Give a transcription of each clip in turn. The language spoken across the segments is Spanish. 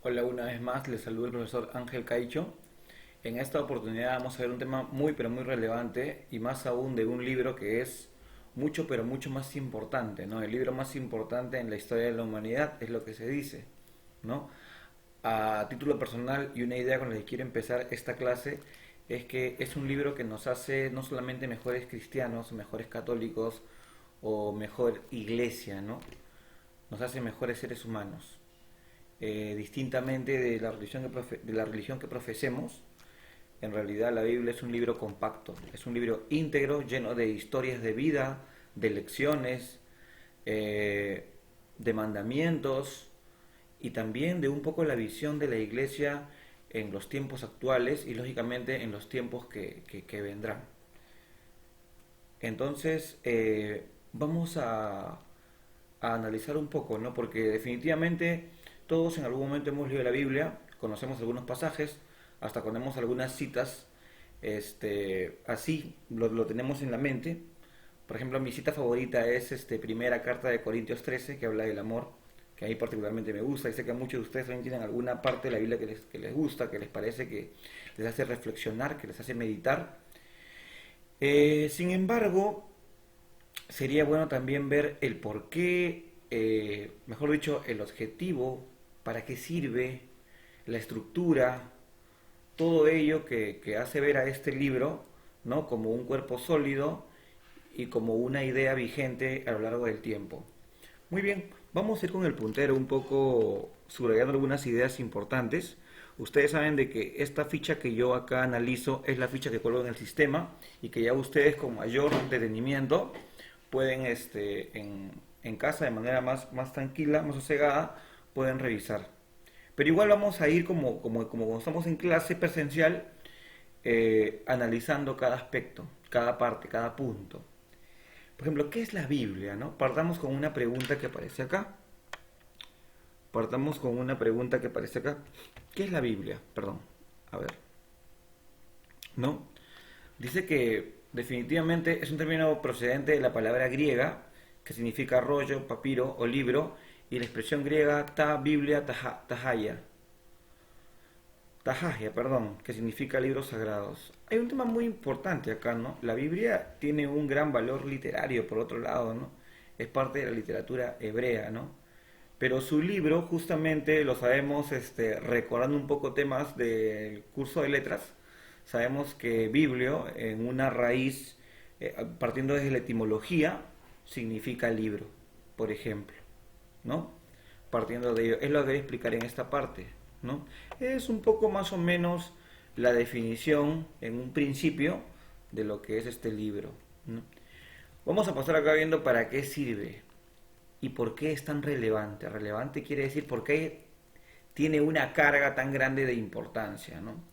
Hola, una vez más, les saluda el profesor Ángel Caicho. En esta oportunidad vamos a ver un tema muy pero muy relevante y más aún de un libro que es mucho pero mucho más importante, ¿no? El libro más importante en la historia de la humanidad es lo que se dice, ¿no? A título personal y una idea con la que quiero empezar esta clase es que es un libro que nos hace no solamente mejores cristianos, mejores católicos o mejor iglesia, ¿no? Nos hace mejores seres humanos. Distintamente de la religión que profesemos, en realidad la Biblia es un libro compacto, es un libro íntegro, lleno de historias de vida, de lecciones, de mandamientos y también de un poco la visión de la iglesia en los tiempos actuales y lógicamente en los tiempos que vendrán. Entonces, vamos a analizar un poco, ¿no? Porque definitivamente todos en algún momento hemos leído la Biblia, conocemos algunos pasajes, hasta ponemos algunas citas, así lo tenemos en la mente. Por ejemplo, mi cita favorita es primera carta de Corintios 13, que habla del amor, que a mí particularmente me gusta, y sé que a muchos de ustedes también tienen alguna parte de la Biblia que les gusta, que les parece que les hace reflexionar, que les hace meditar. Sin embargo, sería bueno también ver el por qué, mejor dicho, el objetivo, para qué sirve, la estructura, todo ello que hace ver a este libro, ¿no? Como un cuerpo sólido y como una idea vigente a lo largo del tiempo. Muy bien, vamos a ir con el puntero un poco subrayando algunas ideas importantes. Ustedes saben de que esta ficha que yo acá analizo es la ficha que cuelgo en el sistema y que ya ustedes con mayor detenimiento pueden en casa de manera más tranquila, más sosegada, pueden revisar. Pero igual vamos a ir como cuando estamos en clase presencial, analizando cada aspecto, cada parte, cada punto. Por ejemplo, ¿qué es la Biblia? ¿No? Partamos con una pregunta que aparece acá. Partamos con una pregunta que aparece acá. ¿Qué es la Biblia? Perdón. A ver. ¿No? Dice que definitivamente es un término procedente de la palabra griega que significa rollo, papiro o libro y la expresión griega ta biblia tahaya, perdón, que significa libros sagrados. Hay un tema muy importante acá, ¿no? La Biblia tiene un gran valor literario, por otro lado, ¿no? Es parte de la literatura hebrea, ¿no? Pero su libro, justamente, lo sabemos, recordando un poco temas del curso de letras, sabemos que biblio, en una raíz, partiendo desde la etimología, significa libro, por ejemplo, ¿no? Partiendo de ello, es lo que voy a explicar en esta parte, ¿no? Es un poco más o menos la definición en un principio de lo que es este libro, ¿no? Vamos a pasar acá viendo para qué sirve y por qué es tan relevante. Relevante quiere decir por qué tiene una carga tan grande de importancia, ¿no?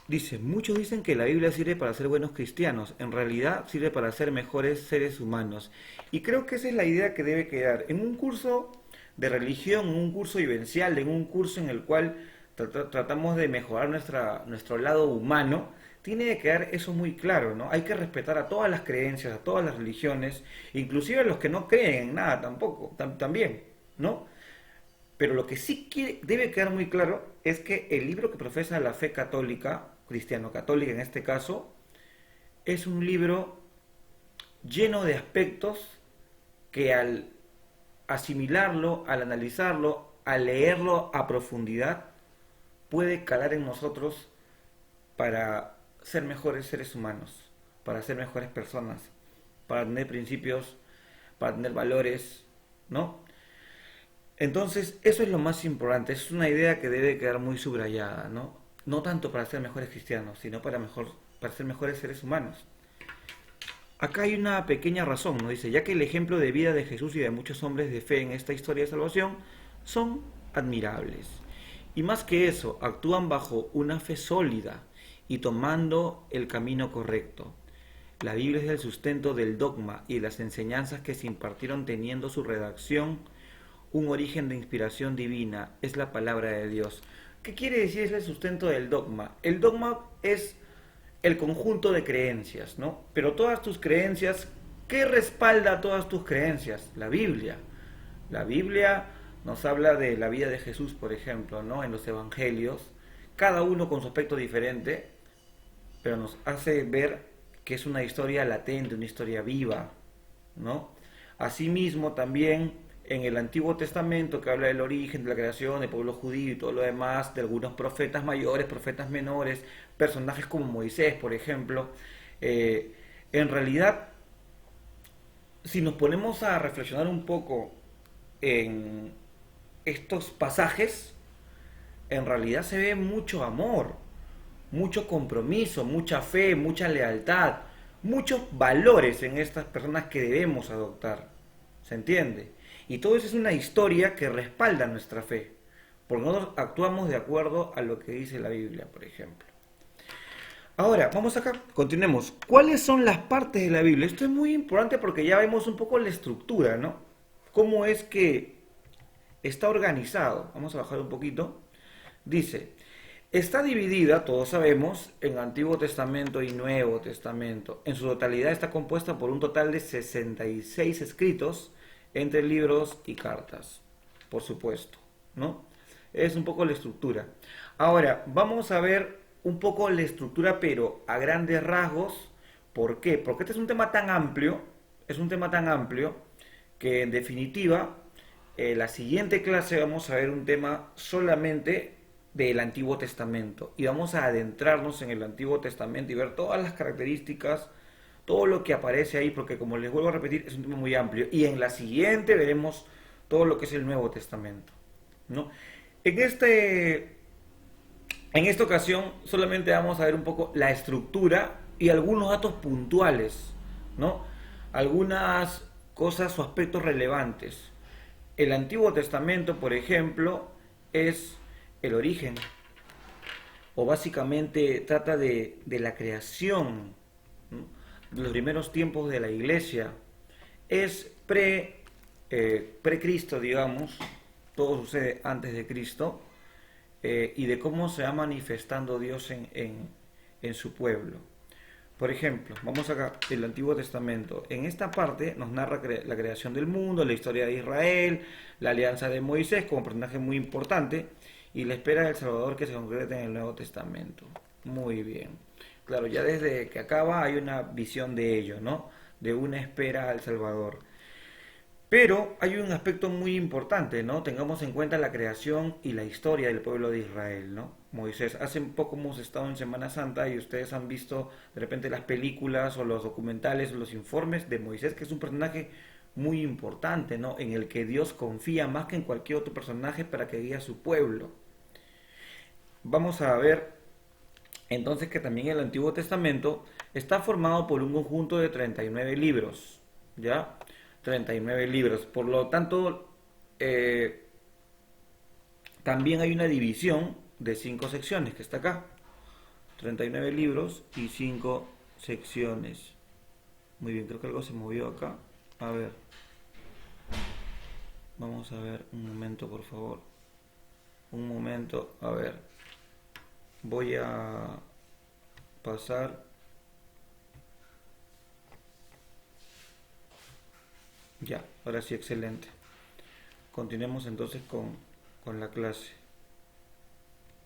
Dice, muchos dicen que la Biblia sirve para ser buenos cristianos, en realidad sirve para ser mejores seres humanos. Y creo que esa es la idea que debe quedar. En un curso de religión, en un curso vivencial, en un curso en el cual tratamos de mejorar nuestro lado humano, tiene que quedar eso muy claro, ¿no? Hay que respetar a todas las creencias, a todas las religiones, inclusive a los que no creen en nada tampoco, también, ¿no? Pero lo que sí debe quedar muy claro es que el libro que profesa la fe católica, cristiano-católica en este caso, es un libro lleno de aspectos que al asimilarlo, al analizarlo, al leerlo a profundidad, puede calar en nosotros para ser mejores seres humanos, para ser mejores personas, para tener principios, para tener valores, ¿no? Entonces, eso es lo más importante, es una idea que debe quedar muy subrayada, ¿no? No tanto para ser mejores cristianos, sino para ser mejores seres humanos. Acá hay una pequeña razón, ¿no? Dice, ya que el ejemplo de vida de Jesús y de muchos hombres de fe en esta historia de salvación son admirables. Y más que eso, actúan bajo una fe sólida y tomando el camino correcto. La Biblia es el sustento del dogma y las enseñanzas que se impartieron teniendo su redacción un origen de inspiración divina, es la palabra de Dios. ¿Qué quiere decir es el sustento del dogma? El dogma es el conjunto de creencias, ¿no? Pero todas tus creencias, ¿qué respalda todas tus creencias? La Biblia. La Biblia nos habla de la vida de Jesús, por ejemplo, ¿no? En los evangelios, cada uno con su aspecto diferente, pero nos hace ver que es una historia latente, una historia viva, ¿no? Asimismo, también en el Antiguo Testamento, que habla del origen, de la creación, del pueblo judío y todo lo demás, de algunos profetas mayores, profetas menores, personajes como Moisés, por ejemplo, en realidad, si nos ponemos a reflexionar un poco en estos pasajes, en realidad se ve mucho amor, mucho compromiso, mucha fe, mucha lealtad, muchos valores en estas personas que debemos adoptar. ¿Se entiende? Y todo eso es una historia que respalda nuestra fe, porque nosotros actuamos de acuerdo a lo que dice la Biblia, por ejemplo. Ahora, vamos acá, continuemos. ¿Cuáles son las partes de la Biblia? Esto es muy importante porque ya vemos un poco la estructura, ¿no? Cómo es que está organizado. Vamos a bajar un poquito. Dice, está dividida, todos sabemos, en Antiguo Testamento y Nuevo Testamento. En su totalidad está compuesta por un total de 66 escritos entre libros y cartas, por supuesto, ¿no? Es un poco la estructura. Ahora, vamos a ver un poco la estructura, pero a grandes rasgos. ¿Por qué? Porque este es un tema tan amplio, que en definitiva, la siguiente clase vamos a ver un tema solamente del Antiguo Testamento y vamos a adentrarnos en el Antiguo Testamento y ver todas las características, todo lo que aparece ahí, porque como les vuelvo a repetir, es un tema muy amplio. Y en la siguiente veremos todo lo que es el Nuevo Testamento, ¿no? En en esta ocasión solamente vamos a ver un poco la estructura y algunos datos puntuales, ¿no? Algunas cosas o aspectos relevantes. El Antiguo Testamento, por ejemplo, es el origen, o básicamente trata de la creación, ¿no? De los primeros tiempos de la iglesia. Es pre-Cristo, digamos, todo sucede antes de Cristo, y de cómo se va manifestando Dios en su pueblo. Por ejemplo, vamos acá, el Antiguo Testamento. En esta parte nos narra la creación del mundo, la historia de Israel, la alianza de Moisés como personaje muy importante y la espera del Salvador que se concreta en el Nuevo Testamento. Muy bien. Claro, ya desde que acaba hay una visión de ello, ¿no? De una espera al Salvador. Pero hay un aspecto muy importante, ¿no? Tengamos en cuenta la creación y la historia del pueblo de Israel, ¿no? Moisés, hace poco hemos estado en Semana Santa y ustedes han visto de repente las películas o los documentales o los informes de Moisés, que es un personaje muy importante, ¿no? En el que Dios confía más que en cualquier otro personaje para que guíe a su pueblo. Vamos a ver entonces que también el Antiguo Testamento está formado por un conjunto de 39 libros, ¿ya? 39 libros. Por lo tanto, también hay una división de 5 secciones, que está acá. 39 libros y 5 secciones. Muy bien, creo que algo se movió acá. A ver. Vamos a ver un momento, por favor. Un momento, a ver. Voy a pasar. Ya, ahora sí, excelente. Continuemos entonces con la clase.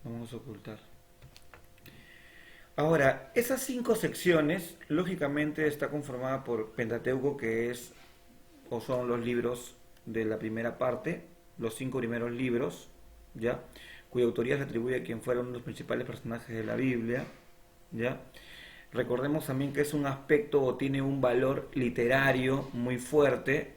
Vamos a ocultar. Ahora, esas 5 secciones, lógicamente está conformada por Pentateuco, que es o son los libros de la primera parte, los 5 primeros libros, ¿ya? Cuya autoría se atribuye a quien fueron los principales personajes de la Biblia, ¿ya? Recordemos también que es un aspecto o tiene un valor literario muy fuerte,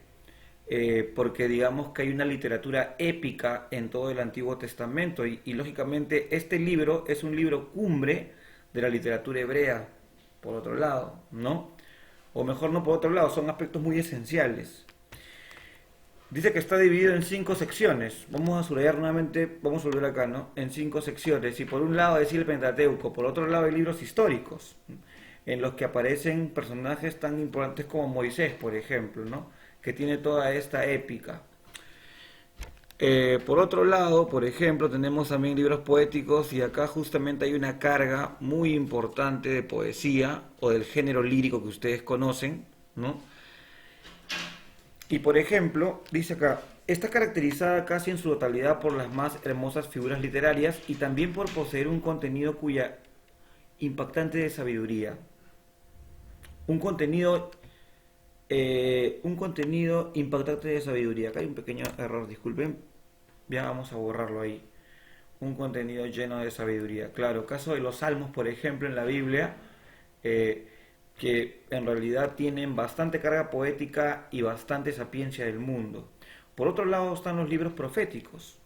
porque digamos que hay una literatura épica en todo el Antiguo Testamento y lógicamente este libro es un libro cumbre de la literatura hebrea, por otro lado, ¿no? O mejor no por otro lado, son aspectos muy esenciales. Dice que está dividido en 5 secciones. Vamos a subrayar nuevamente, vamos a volver acá, ¿no? En 5 secciones. Y por un lado decir el Pentateuco, por otro lado hay libros históricos, en los que aparecen personajes tan importantes como Moisés, por ejemplo, ¿no? Que tiene toda esta épica. Por otro lado, por ejemplo, tenemos también libros poéticos y acá justamente hay una carga muy importante de poesía o del género lírico que ustedes conocen, ¿no? Y por ejemplo, dice acá, está caracterizada casi en su totalidad por las más hermosas figuras literarias y también por poseer un contenido cuya impactante de sabiduría. Un contenido, un contenido impactante de sabiduría. Acá hay un pequeño error, disculpen. Ya vamos a borrarlo ahí. Un contenido lleno de sabiduría. Claro, caso de los salmos, por ejemplo, en la Biblia, eh, que en realidad tienen bastante carga poética y bastante sapiencia del mundo. Por otro lado están los libros proféticos.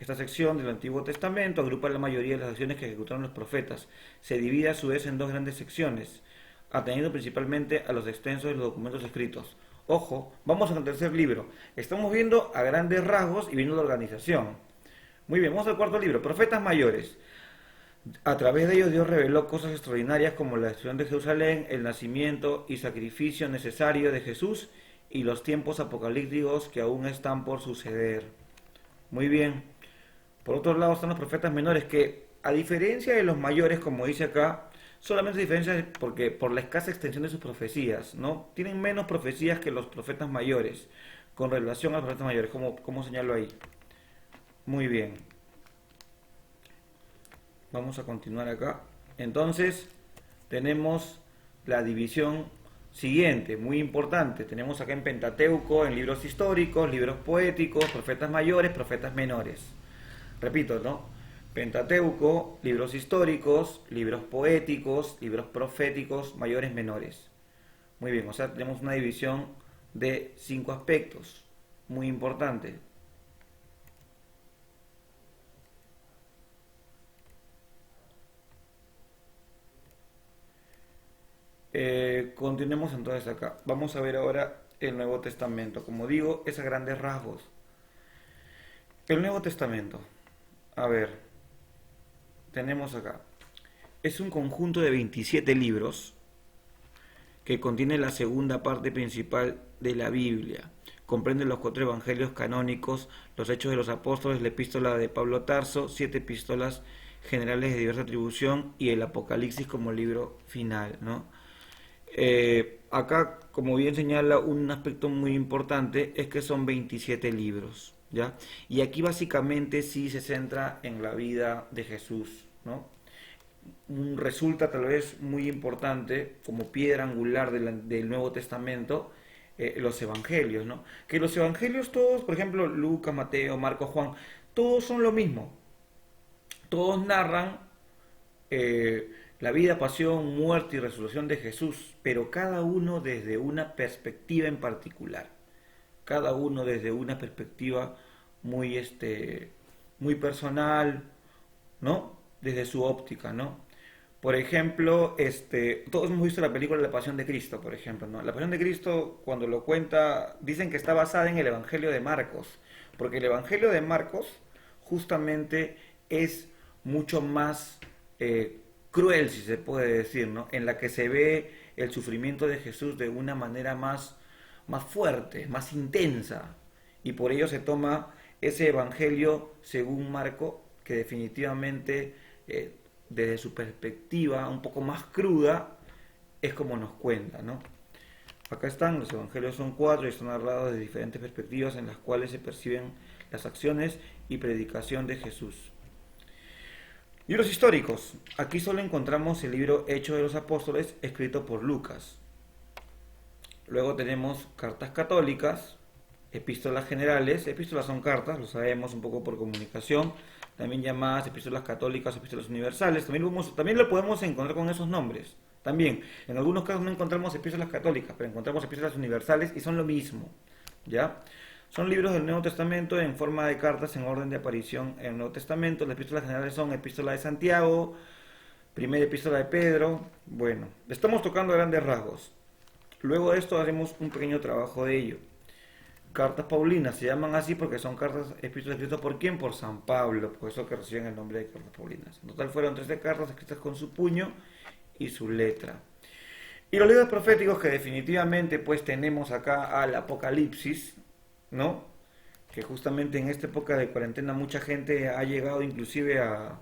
Esta sección del Antiguo Testamento agrupa la mayoría de las acciones que ejecutaron los profetas. Se divide a su vez en dos grandes secciones, atendiendo principalmente a los extensos de los documentos escritos. Ojo, vamos al tercer libro. Estamos viendo a grandes rasgos y viendo la organización. Muy bien, vamos al cuarto libro, Profetas Mayores. A través de ellos Dios reveló cosas extraordinarias como la destrucción de Jerusalén, el nacimiento y sacrificio necesario de Jesús y los tiempos apocalípticos que aún están por suceder. Muy bien. Por otro lado están los profetas menores que, a diferencia de los mayores, como dice acá, solamente diferencia porque por la escasa extensión de sus profecías, ¿no? Tienen menos profecías que los profetas mayores con relación a los profetas mayores, como señalo ahí. Muy bien. Vamos a continuar acá. Entonces, tenemos la división siguiente, muy importante. Tenemos acá en Pentateuco, en libros históricos, libros poéticos, profetas mayores, profetas menores. Repito, ¿no? Pentateuco, libros históricos, libros poéticos, libros proféticos, mayores, menores. Muy bien, o sea, tenemos una división de 5 aspectos, muy importante. Continuemos entonces acá. Vamos a ver ahora el Nuevo Testamento. Como digo, es a grandes rasgos. El Nuevo Testamento. A ver, tenemos acá. Es un conjunto de 27 libros que contiene la segunda parte principal de la Biblia. Comprende los 4 evangelios canónicos, los Hechos de los Apóstoles, la epístola de Pablo Tarso, 7 epístolas generales de diversa atribución y el Apocalipsis como libro final, ¿no? Acá, como bien señala, un aspecto muy importante es que son 27 libros, ¿ya? Y aquí básicamente sí se centra en la vida de Jesús, ¿no? Resulta tal vez muy importante como piedra angular del Nuevo Testamento los evangelios, ¿no? Que los evangelios todos, por ejemplo, Lucas, Mateo, Marcos, Juan, todos son lo mismo. Todos narran la vida, pasión, muerte y resurrección de Jesús, pero cada uno desde una perspectiva en particular. Cada uno desde una perspectiva muy, muy personal, ¿no? Desde su óptica, ¿no? Por ejemplo, todos hemos visto la película La Pasión de Cristo, por ejemplo, ¿no? La Pasión de Cristo, cuando lo cuenta, dicen que está basada en el Evangelio de Marcos, porque el Evangelio de Marcos justamente es mucho más cruel, si se puede decir, ¿no? En la que se ve el sufrimiento de Jesús de una manera más fuerte, más intensa, y por ello se toma ese Evangelio según Marco, que definitivamente desde su perspectiva un poco más cruda es como nos cuenta, ¿no? Acá están, los evangelios son 4 y están narrados de diferentes perspectivas en las cuales se perciben las acciones y predicación de Jesús. Libros históricos. Aquí solo encontramos el libro Hechos de los Apóstoles escrito por Lucas. Luego tenemos cartas católicas, epístolas generales. Epístolas son cartas, lo sabemos un poco por comunicación, también llamadas epístolas católicas, epístolas universales. También lo podemos encontrar con esos nombres. También, en algunos casos no encontramos epístolas católicas, pero encontramos epístolas universales y son lo mismo, ¿ya? Son libros del Nuevo Testamento en forma de cartas en orden de aparición en el Nuevo Testamento. Las epístolas generales son epístola de Santiago, primera epístola de Pedro. Bueno, estamos tocando grandes rasgos. Luego de esto haremos un pequeño trabajo de ello. Cartas Paulinas se llaman así porque son cartas, epístolas escritas por ¿quién? Por San Pablo, por eso que reciben el nombre de Cartas Paulinas. En total fueron 13 cartas escritas con su puño y su letra. Y los libros proféticos que definitivamente pues tenemos acá al Apocalipsis, ¿no? Que justamente en esta época de cuarentena mucha gente ha llegado inclusive a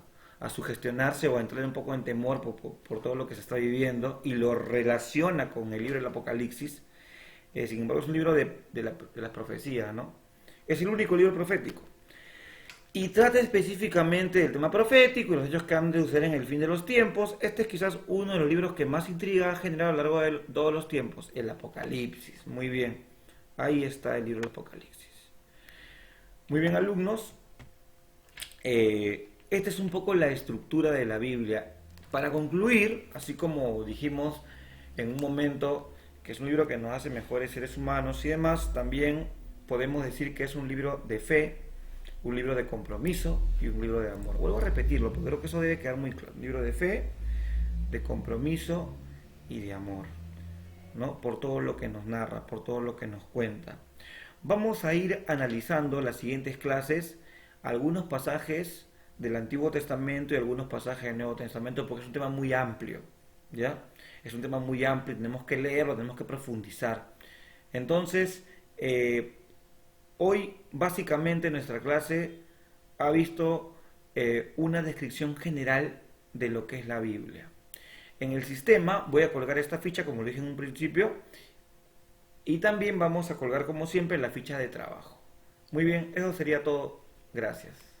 sugestionarse o a entrar un poco en temor por todo lo que se está viviendo y lo relaciona con el libro del Apocalipsis. Sin embargo, es un libro de las profecías, ¿no? Es el único libro profético. Y trata específicamente del tema profético y los hechos que han de suceder en el fin de los tiempos. Este es quizás uno de los libros que más intriga ha generado a lo largo de todos los tiempos, el Apocalipsis. Muy bien, ahí está el libro del Apocalipsis. Muy bien, alumnos. Esta es un poco la estructura de la Biblia. Para concluir, así como dijimos en un momento que es un libro que nos hace mejores seres humanos y demás, también podemos decir que es un libro de fe, un libro de compromiso y un libro de amor. Vuelvo a repetirlo, porque creo que eso debe quedar muy claro. Un libro de fe, de compromiso y de amor, ¿no? Por todo lo que nos narra, por todo lo que nos cuenta. Vamos a ir analizando las siguientes clases algunos pasajes del Antiguo Testamento y algunos pasajes del Nuevo Testamento, porque es un tema muy amplio, ¿ya? Es un tema muy amplio, tenemos que leerlo, tenemos que profundizar. Entonces, hoy básicamente nuestra clase ha visto una descripción general de lo que es la Biblia. En el sistema voy a colgar esta ficha, como lo dije en un principio, y también vamos a colgar como siempre la ficha de trabajo. Muy bien, eso sería todo. Gracias.